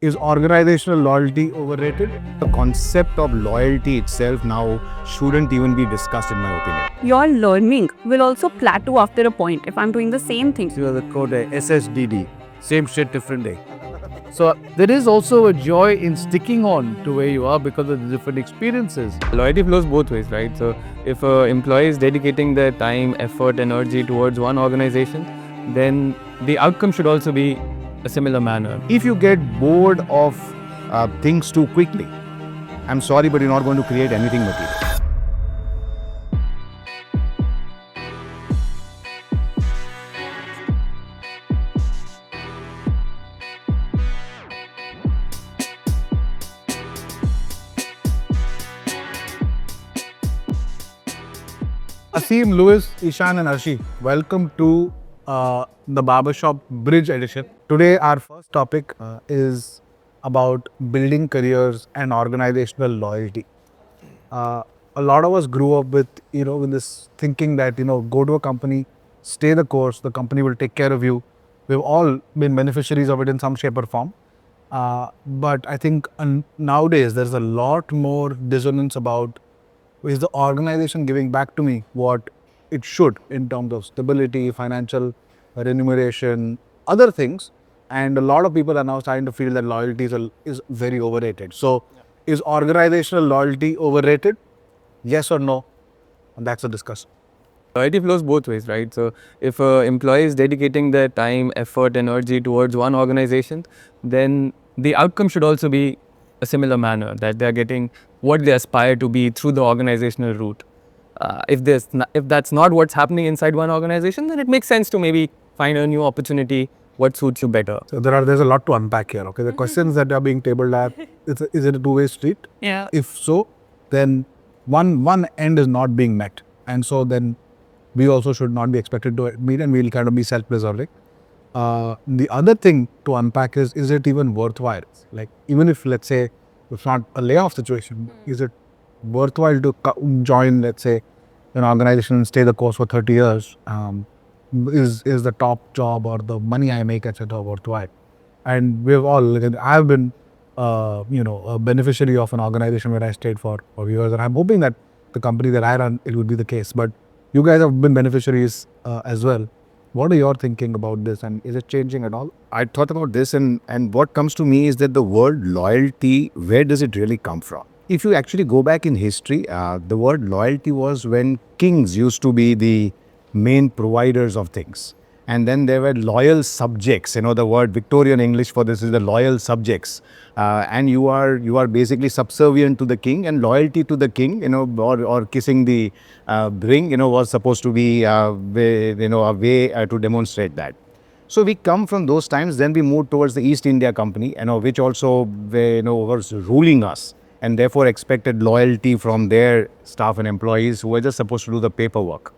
Is organizational loyalty overrated? The concept of loyalty itself now shouldn't even be discussed, in my opinion. Your learning will also plateau after a point if I'm doing the same thing. You know, the code SSDD, same shit, different day. So there is also a joy in sticking on to where you are because of the different experiences. Loyalty flows both ways, right? So if an employee is dedicating their time, effort, energy towards one organization, then the outcome should also be a similar manner. If you get bored of things too quickly, I'm sorry, but you're not going to create anything material. Aseem, Luis, Ishaan and Arshi, welcome to the BarberShop Bridge Edition. Today our first topic is about building careers and organizational loyalty. A lot of us grew up with, with this thinking that, go to a company, stay the course, the company will take care of you. We've all been beneficiaries of it in some shape or form. But I think nowadays there's a lot more dissonance about, is the organization giving back to me what it should in terms of stability, financial remuneration, other things. And a lot of people are now starting to feel that loyalty is very overrated. So, is organizational loyalty overrated? Yes or no? And that's a discussion. Loyalty flows both ways, right? So if an employee is dedicating their time, effort, energy towards one organization, then the outcome should also be a similar manner, that they are getting what they aspire to be through the organizational route. If that's not what's happening inside one organization, then it makes sense to maybe find a new opportunity, what suits you better. So there's a lot to unpack here. Okay, the questions that are being tabled are: is it a two-way street? Yeah. If so, then one end is not being met, and so then we also should not be expected to meet, and we'll kind of be self-preserving. The other thing to unpack is it even worthwhile? Like, even if, let's say, it's not a layoff situation, is it worthwhile to join, let's say, an organization and stay the course for 30 years? Is the top job or the money I make, etc., worthwhile? And I've been, a beneficiary of an organization where I stayed for years, and I'm hoping that the company that I run, it would be the case. But you guys have been beneficiaries as well. What are your thinking about this, and is it changing at all? I thought about this, and what comes to me is that the word loyalty, where does it really come from? If you actually go back in history, the word loyalty was when kings used to be the main providers of things. And then there were loyal subjects. The word Victorian English for this is the loyal subjects. And you are basically subservient to the king, and loyalty to the king, or kissing the ring, was supposed to be a way to demonstrate that. So we come from those times. Then we moved towards the East India Company, which also was ruling us, and therefore expected loyalty from their staff and employees who were just supposed to do the paperwork.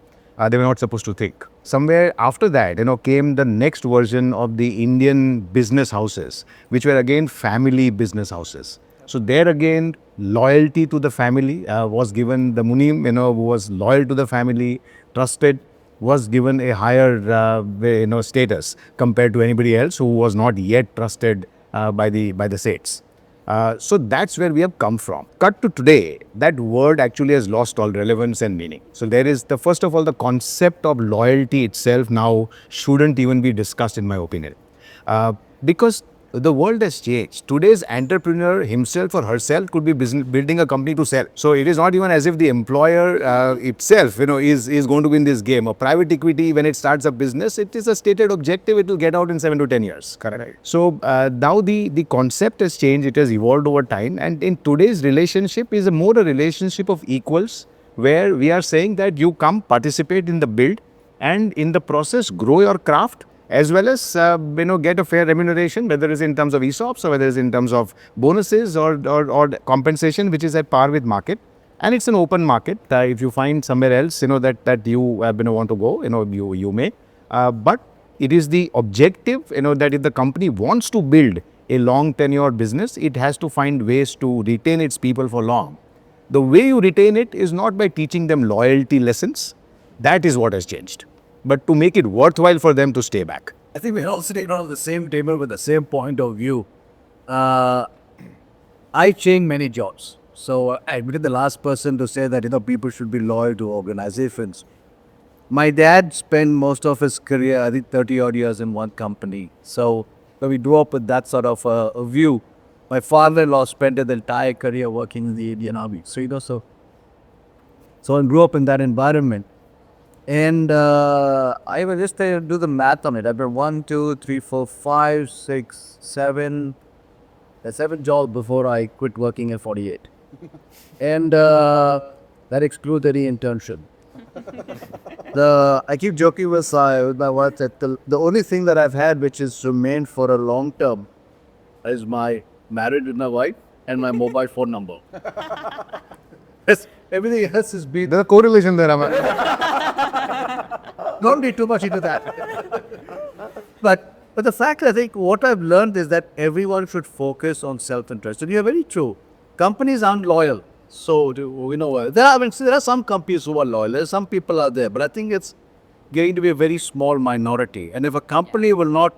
They were not supposed to think. Somewhere after that, came the next version of the Indian business houses, which were again family business houses. So there again, loyalty to the family was given. The Munim, who was loyal to the family, trusted, was given a higher, status compared to anybody else who was not yet trusted by the Seths. So that's where we have come from. Cut to today, that word actually has lost all relevance and meaning. So there is first of all, the concept of loyalty itself now shouldn't even be discussed, in my opinion. Because the world has changed. Today's entrepreneur himself or herself could be building a company to sell. So it is not even as if the employer itself, is going to win this game. A private equity, when it starts a business, it is a stated objective. It will get out in 7 to 10 years. Correct. So now the concept has changed. It has evolved over time. And in today's relationship is more a relationship of equals, where we are saying that you come participate in the build, and in the process grow your craft, as well as get a fair remuneration, whether it's in terms of ESOPs or whether it's in terms of bonuses or compensation, which is at par with market. And it's an open market. If you find somewhere else, that you want to go, you may. But it is the objective, that if the company wants to build a long tenure business, it has to find ways to retain its people for long. The way you retain it is not by teaching them loyalty lessons. That is what has changed. But to make it worthwhile for them to stay back. I think we're all sitting around the same table with the same point of view. I changed many jobs. So I'd be the last person to say that people should be loyal to organizations. My dad spent most of his career, I think 30 odd years in one company. So we grew up with that sort of a view. My father-in-law spent his entire career working in the Indian Army. So I grew up in that environment. And I will just do the math on it. I've been 1, 2, 3, 4, 5, 6, 7. There's 7 jobs before I quit working at 48. And that excludes any internship. I keep joking with my wife that the only thing that I've had which has remained for a long term is my marriage with my wife and my mobile phone number. Everything else has been. There's a correlation there. Don't be too much into that. But the fact, I think, what I've learned is that everyone should focus on self-interest. And you're very true. Companies aren't loyal. So, there are some companies who are loyal. There are some people out there. But I think it's going to be a very small minority. And if a company will not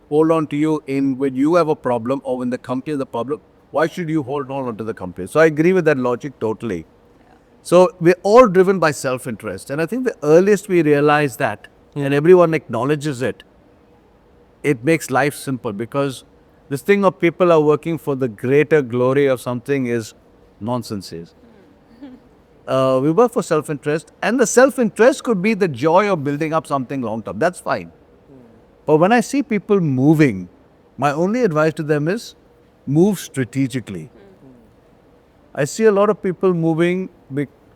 hold on to you when you have a problem or when the company has a problem, why should you hold on to the company? So I agree with that logic totally. So we're all driven by self-interest. And I think the earliest we realize that, and everyone acknowledges it, it makes life simple, because this thing of people are working for the greater glory of something is nonsense. We work for self-interest, and the self-interest could be the joy of building up something long-term. That's fine. But when I see people moving, my only advice to them is move strategically. I see a lot of people moving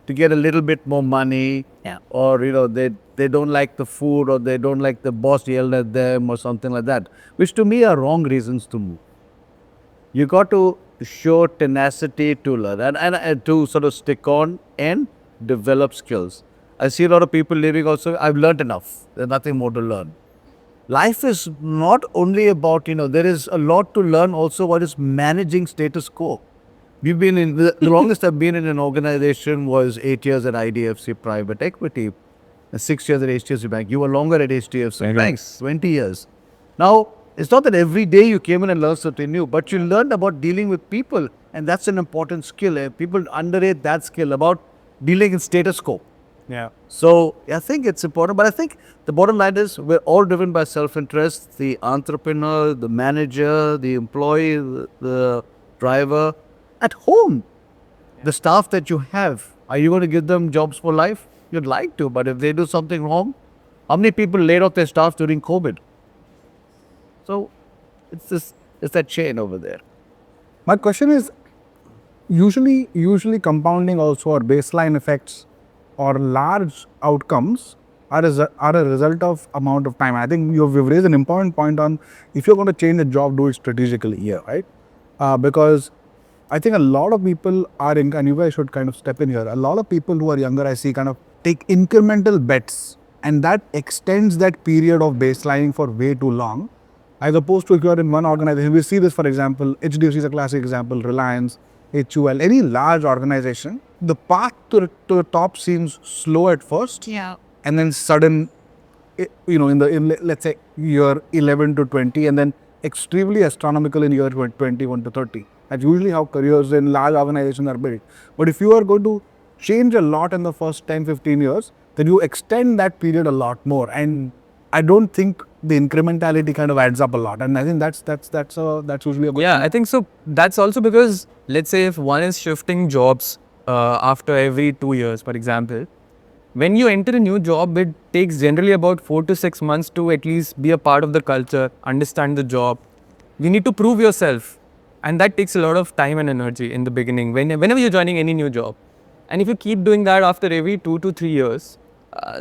to get a little bit more money, or they don't like the food, or they don't like the boss yelled at them, or something like that, which to me are wrong reasons to move. You got to show tenacity to learn and to sort of stick on and develop skills. I see a lot of people leaving also. I've learned enough. There's nothing more to learn. Life is not only about, there is a lot to learn also what is managing status quo. We've been in, the longest I've been in an organization was 8 years at IDFC Private Equity, and 6 years at HDFC Bank. You were longer at HDFC Bank, 20 years. Now, it's not that every day you came in and learned something new, but you learned about dealing with people, and that's an important skill. People underrate that skill about dealing in status quo. Yeah. So I think it's important, but I think the bottom line is we're all driven by self-interest. The entrepreneur, the manager, the employee, the driver. At home, the staff that you have, are you going to give them jobs for life? You'd like to, but if they do something wrong, how many people laid off their staff during COVID? So it's that chain over there. My question is, usually compounding also, or baseline effects or large outcomes are a result of amount of time. I think you've raised an important point on, if you're going to change a job, do it strategically here, right? Because I think a lot of people are, and you guys should kind of step in here, a lot of people who are younger, I see, kind of take incremental bets, and that extends that period of baselining for way too long, as opposed to if you are in one organization. We see this, for example, HDFC is a classic example, Reliance, HUL, any large organization, the path to the top seems slow at first, and then sudden, in let's say year 11 to 20, and then extremely astronomical in year 21 to 30. That's usually how careers in large organizations are built. But if you are going to change a lot in the first 10, 15 years, then you extend that period a lot more. And I don't think the incrementality kind of adds up a lot. And I think that's usually a good thing. I think so. That's also because, let's say if one is shifting jobs after every 2 years, for example, when you enter a new job, it takes generally about 4 to 6 months to at least be a part of the culture, understand the job. You need to prove yourself. And that takes a lot of time and energy in the beginning, whenever you're joining any new job. And if you keep doing that after every 2 to 3 years,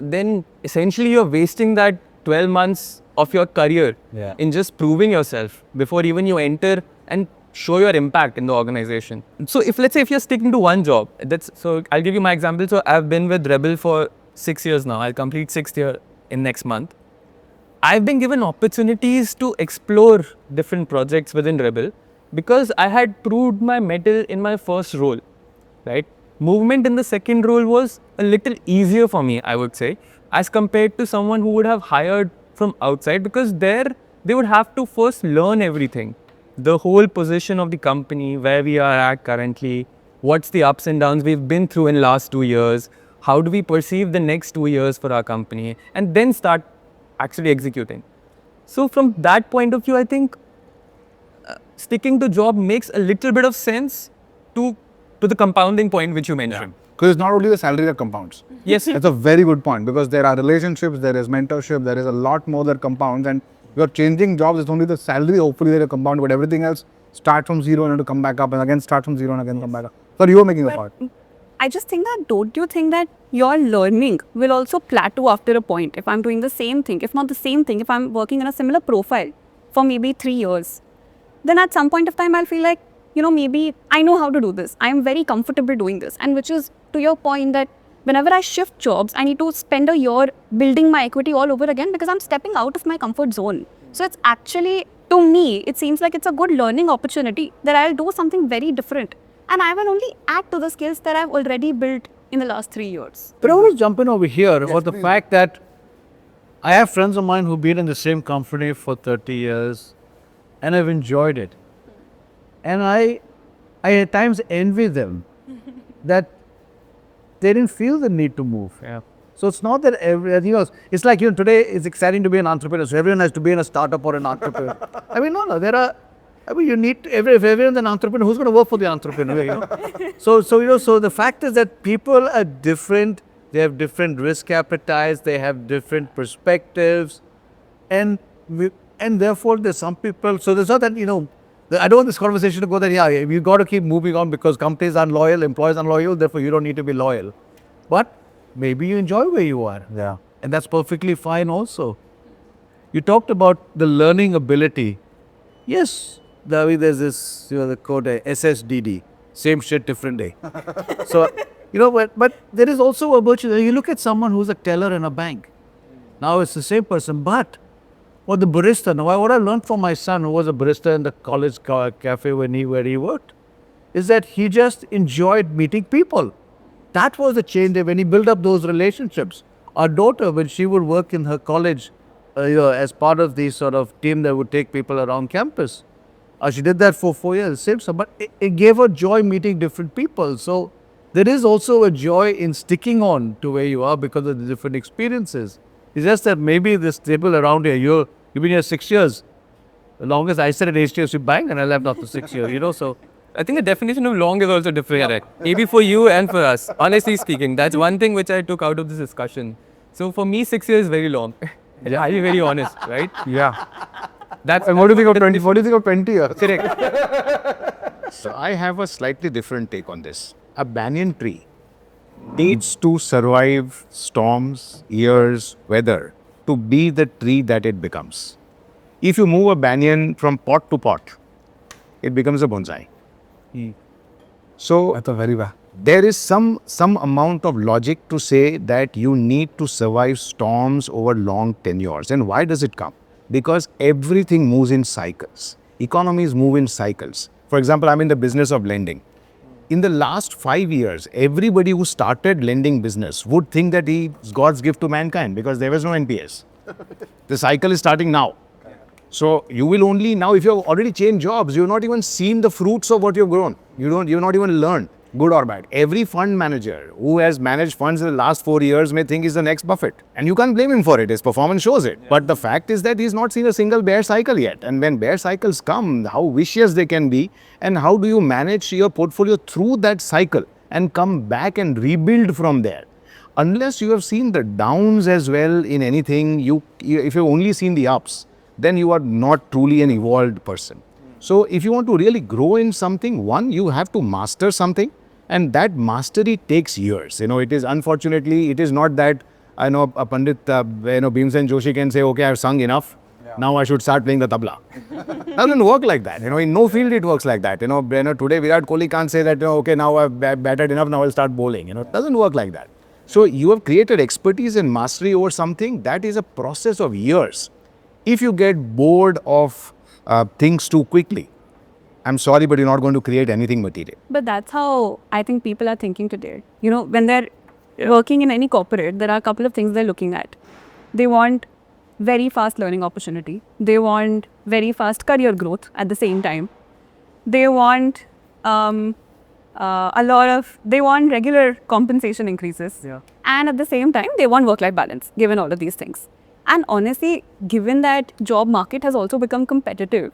then essentially you're wasting that 12 months of your career in just proving yourself before even you enter and show your impact in the organization. So let's say if you're sticking to one job, so I'll give you my example. So I've been with Rebel for 6 years now. I'll complete 6th year in next month. I've been given opportunities to explore different projects within Rebel, because I had proved my mettle in my first role, right? Movement in the second role was a little easier for me, I would say, as compared to someone who would have hired from outside, because there they would have to first learn everything. the whole position of the company, where we are at currently, what's the ups and downs we've been through in last 2 years, how do we perceive the next 2 years for our company, and then start actually executing. So from that point of view, I think sticking to job makes a little bit of sense to the compounding point which you mentioned. Because it's not only the salary that compounds. Yes. That's a very good point, because there are relationships, there is mentorship, there is a lot more that compounds, and you're changing jobs, it's only the salary hopefully that you compound, but everything else start from zero and have to come back up, and again start from zero and again come back up. So you were making a point. I just think that, don't you think that your learning will also plateau after a point? If I'm doing the same thing, if not the same thing, if I'm working in a similar profile for maybe 3 years, then at some point of time I'll feel like, maybe I know how to do this. I'm very comfortable doing this. And which is to your point that whenever I shift jobs, I need to spend a year building my equity all over again because I'm stepping out of my comfort zone. So it's actually, to me, it seems like it's a good learning opportunity that I'll do something very different. And I will only add to the skills that I've already built in the last 3 years. But I want to jump in over here about the fact that I have friends of mine who've been in the same company for 30 years and have enjoyed it. And I at times envy them that they didn't feel the need to move. Yeah. So it's not that it's like, today it's exciting to be an entrepreneur. So everyone has to be in a startup or an entrepreneur. You need, if everyone's an entrepreneur, who's going to work for the entrepreneur, So the fact is that people are different. They have different risk appetites. They have different perspectives. And therefore there's some people, so there's not that, I don't want this conversation to go that, you've got to keep moving on because companies aren't loyal, employees aren't loyal, therefore you don't need to be loyal. But maybe you enjoy where you are. Yeah. And that's perfectly fine also. You talked about the learning ability. Yes, there's this, the code SSDD, same shit, different day. So, but there is also a virtue. You look at someone who's a teller in a bank. Now it's the same person, but the barista. Now, what I learned from my son, who was a barista in the college cafe where he worked, is that he just enjoyed meeting people. That was the change when he built up those relationships. Our daughter, when she would work in her college, as part of the sort of team that would take people around campus, she did that for 4 years, same stuff. But it gave her joy meeting different people. So there is also a joy in sticking on to where you are because of the different experiences. It's just that maybe this people around here, you've been here 6 years. The longest I said at HDFC Bank, and I left after 6 years, so. I think the definition of long is also different, maybe for you and for us. Honestly speaking, that's one thing which I took out of this discussion. So for me, 6 years is very long. I'll be very honest, right? Yeah. That's. And what do you think of 20? What do you think of 20 years? Correct. So I have a slightly different take on this. A banyan tree needs to survive storms, years, weather to be the tree that it becomes. If you move a banyan from pot to pot, it becomes a bonsai. So That's a very bad. there is some amount of logic to say that you need to survive storms over long tenures. And why does it come? Because everything moves in cycles. Economies move in cycles. For example, I'm in the business of lending. In the last 5 years, everybody who started lending business would think that it's God's gift to mankind because there was no NPS. The cycle is starting now. So you will only now, if you have already changed jobs, you've not even seen the fruits of what you've grown. You've not even learned, good or bad. Every fund manager who has managed funds in the last 4 years may think he's the next Buffett. And you can't blame him for it. His performance shows it. But the fact is that he's not seen a single bear cycle yet. And when bear cycles come, how vicious they can be, and how do you manage your portfolio through that cycle and come back and rebuild from there? Unless you have seen the downs as well in anything, if you've only seen the ups, then you are not truly an evolved person. So if you want to really grow in something, one, you have to master something, and that mastery takes years. It is unfortunately, it is not that, I know a Pandit, Bhimsen Joshi can say, okay, I've sung enough. Yeah. Now I should start playing the tabla. Doesn't work like that. In no field it works like that. Today Virat Kohli can't say that, okay, now I've batted enough, now I'll start bowling. It doesn't work like that. So you have created expertise and mastery over something. That is a process of years. If you get bored of things too quickly, I'm sorry, but you're not going to create anything material. But that's how I think people are thinking today. When they're working in any corporate, there are a couple of things they're looking at. They want very fast learning opportunity. They want very fast career growth at the same time. They want they want regular compensation increases. Yeah. And at the same time, they want work-life balance, given all of these things. And honestly, given that job market has also become competitive,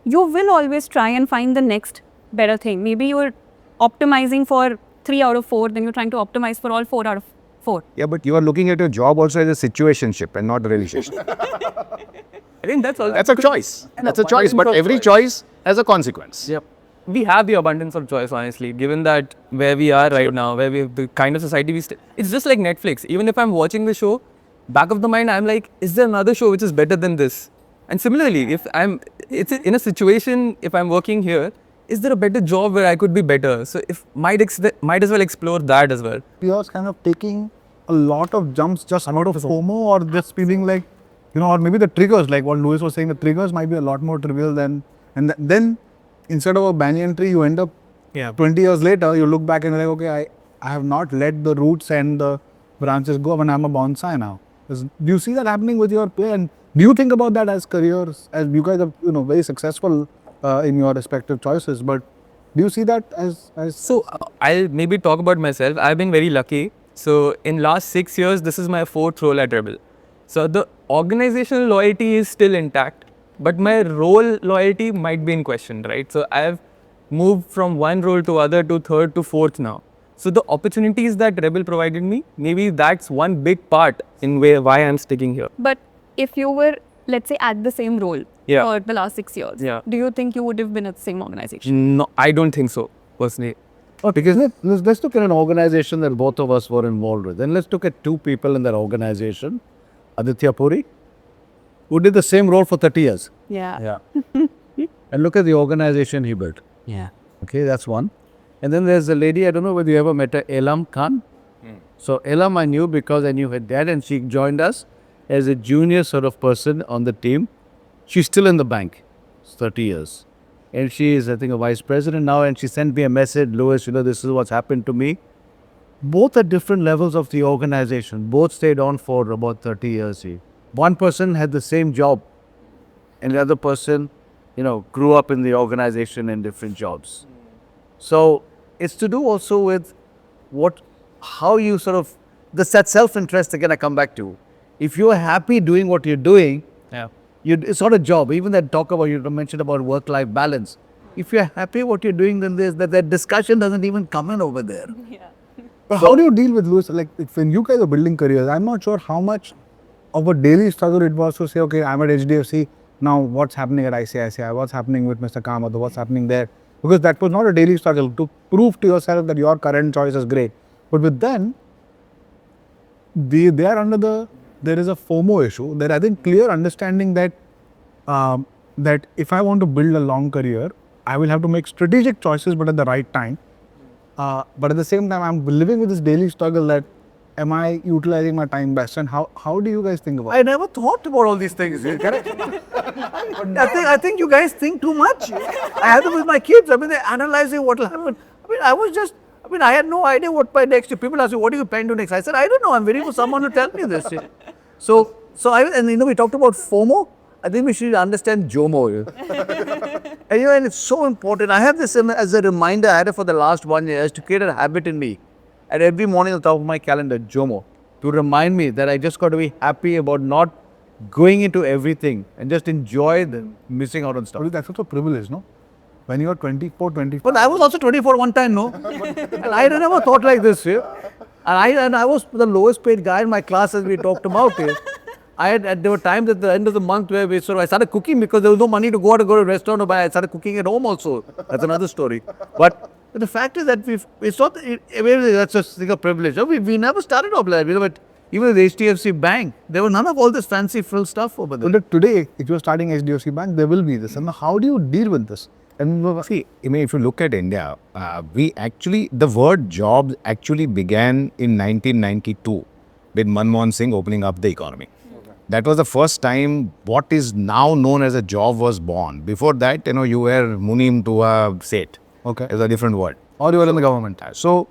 you will always try and find the next better thing. Maybe you're optimizing for 3 out of 4, then you're trying to optimize for all 4 out of 4. Yeah, but you are looking at your job also as a situationship and not a relationship. I think that's all. That's a choice. That's a choice, but every choice has a consequence. Yep. We have the abundance of choice, honestly, given that where we are right now, where we have the kind of society it's just like Netflix. Even if I'm watching the show, back of the mind, I'm like, is there another show which is better than this? And similarly, it's in a situation, if I'm working here, is there a better job where I could be better? So might as well explore that as well. You're kind of taking a lot of jumps just out of FOMO, or just feeling like, or maybe the triggers, like what Luis was saying, the triggers might be a lot more trivial than, then instead of a banyan tree, you end up 20 years later, you look back and you're like, okay, I have not let the roots and the branches go, and I'm a bonsai now. Do you see that happening with your play? And do you think about that as careers, as you guys are, very successful in your respective choices, but do you see that as? So I'll maybe talk about myself. I've been very lucky. So in last 6 years, this is my 4th role at Rebel. So the organizational loyalty is still intact, but my role loyalty might be in question, right? So I've moved from one role to other to 3rd to 4th now. So the opportunities that Rebel provided me, maybe that's one big part in why I'm sticking here. But if you were, let's say, at the same role Yeah. for the last 6 years, Yeah. do you think you would have been at the same organization? No, I don't think so, personally. Because let's look at an organization that both of us were involved with. And let's look at 2 people in that organization. Aditya Puri, who did the same role for 30 years. Yeah. And look at the organization he built. Yeah. Okay, that's one. And then there's a lady, I don't know whether you ever met her, Elam Khan. So Elam I knew because I knew her dad, and she joined us as a junior sort of person on the team. She's still in the bank. It's 30 years. And she is, I think, a vice president now, and she sent me a message, Louis, this is what's happened to me. Both at different levels of the organization. Both stayed on for about 30 years. One person had the same job, and the other person, grew up in the organization in different jobs. So it's to do also with how you sort of, that self-interest again I come back to. If you're happy doing what you're doing, it's not a job. Even that talk about, you mentioned about work-life balance. If you're happy what you're doing, then that discussion doesn't even come in over there. Yeah. But how do you deal with, Luis, like when you guys are building careers, I'm not sure how much of a daily struggle it was to say, okay, I'm at HDFC, now what's happening at ICICI, what's happening with Mr. Kamath, what's happening there? Because that was not a daily struggle to prove to yourself that your current choice is great. But with them, they are under there is a FOMO issue. There, I think, clear understanding that that if I want to build a long career, I will have to make strategic choices, but at the right time. But at the same time, I'm living with this daily struggle that, am I utilizing my time best? And how do you guys think about it? I never thought about all these things. Correct? I think you guys think too much. I have them with my kids. They're analyzing what will happen. I had no idea what my next. People ask me, what are you planning to do next? I said, I don't know. I'm waiting for someone to tell me this. We talked about FOMO. I think we should understand JOMO. And it's so important. I have this as a reminder. I had it for the last 1 year to create a habit in me. And every morning on top of my calendar, JOMO, to remind me that I just got to be happy about not going into everything and just enjoy the missing out on stuff. That's also a privilege, no? When you are 24, 25. But I was also 24 one time, no? And I never thought like this. And I was the lowest paid guy in my class, as we talked about. There were times at the end of the month where I started cooking because there was no money to go to a restaurant or buy. I started cooking at home also. That's another story. But the fact is that it's not, that's a single privilege. We never started off like that. But even at the HDFC Bank, there were none of all this fancy frill stuff over there. But today, if you're starting HDFC Bank, there will be this. And how do you deal with this? And see, if you look at India, the word jobs actually began in 1992 with Manmohan Singh opening up the economy. That was the first time what is now known as a job was born. Before that, you were munim to a Seth. Okay. It's a different word. Or you were in the government. So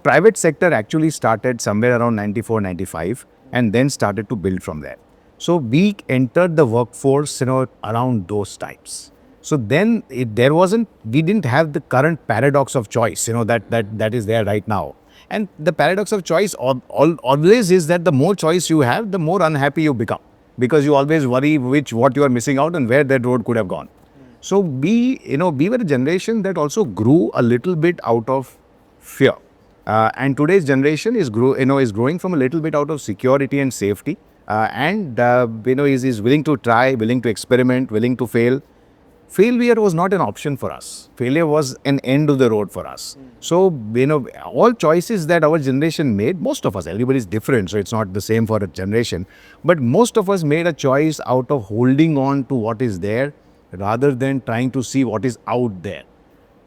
private sector actually started somewhere around 94, 95 and then started to build from there. So we entered the workforce, around those times. So then we didn't have the current paradox of choice, that is there right now. And the paradox of choice always is that the more choice you have, the more unhappy you become, because you always worry what you are missing out and where that road could have gone. So we were a generation that also grew a little bit out of fear. And today's generation is growing from a little bit out of security and safety, is willing to try, willing to experiment, willing to fail. Failure was not an option for us. Failure was an end of the road for us. So, all choices that our generation made, most of us, everybody is different, so it's not the same for a generation, but most of us made a choice out of holding on to what is there rather than trying to see what is out there.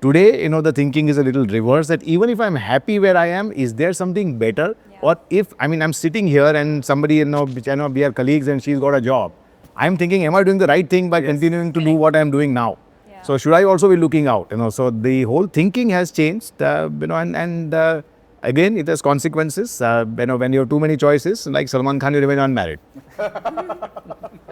Today, the thinking is a little reverse, that even if I'm happy where I am, is there something better? Yeah. Or if, I'm sitting here and somebody, we are colleagues and she's got a job. I'm thinking, am I doing the right thing by continuing to do what I'm doing now? Yeah. So should I also be looking out? So the whole thinking has changed, and again, it has consequences. When you have too many choices, like Salman Khan, you remain unmarried.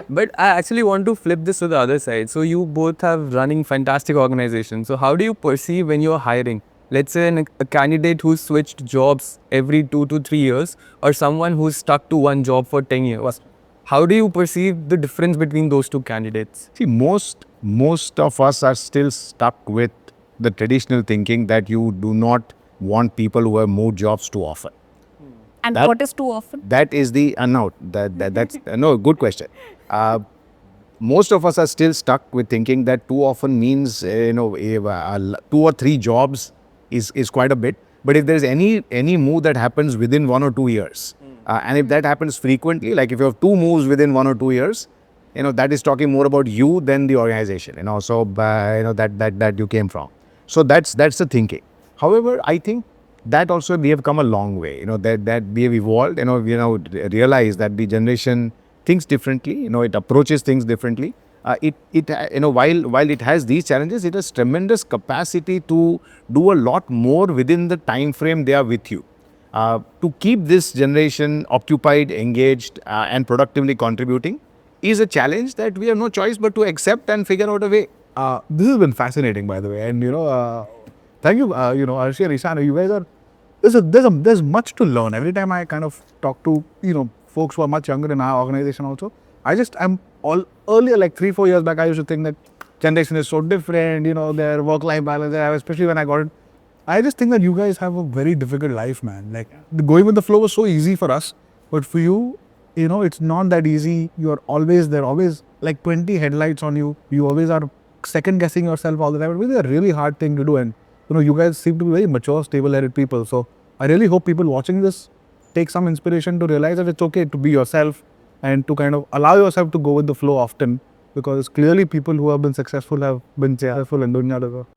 But I actually want to flip this to the other side. So you both have running fantastic organizations. So how do you perceive when you're hiring? Let's say a candidate who's switched jobs every 2 to 3 years, or someone who's stuck to one job for 10 years. How do you perceive the difference between those two candidates? See, most of us are still stuck with the traditional thinking that you do not want people who have moved jobs too often. And what is too often? That is the that's no, good question. Most of us are still stuck with thinking that too often means 2 or 3 jobs is quite a bit. But if there's any move that happens within 1 or 2 years, and if that happens frequently, like if you have 2 moves within 1 or 2 years, that is talking more about you than the organization. So that you came from. So that's the thinking. However, I think that also we have come a long way. That we have evolved. Realize that the generation thinks differently. It approaches things differently. While it has these challenges, it has tremendous capacity to do a lot more within the time frame they are with you. To keep this generation occupied, engaged, and productively contributing is a challenge that we have no choice but to accept and figure out a way. This has been fascinating, by the way, and thank you, Arshi and Ishaan. You guys are there's much to learn. Every time I kind of talk to folks who are much younger in our organization also, I'm all earlier, like 3-4 years back, I used to think that generation is so different, their work-life balance, especially when I got it. I just think that you guys have a very difficult life, man. Like, going with the flow was so easy for us, but for you, it's not that easy. You're always there, always like 20 headlights on you. You always are second guessing yourself all the time. It's a really hard thing to do, and you guys seem to be very mature, stable-headed people. So I really hope people watching this take some inspiration to realize that it's okay to be yourself and to kind of allow yourself to go with the flow often, because clearly people who have been successful have been successful in doing that as well.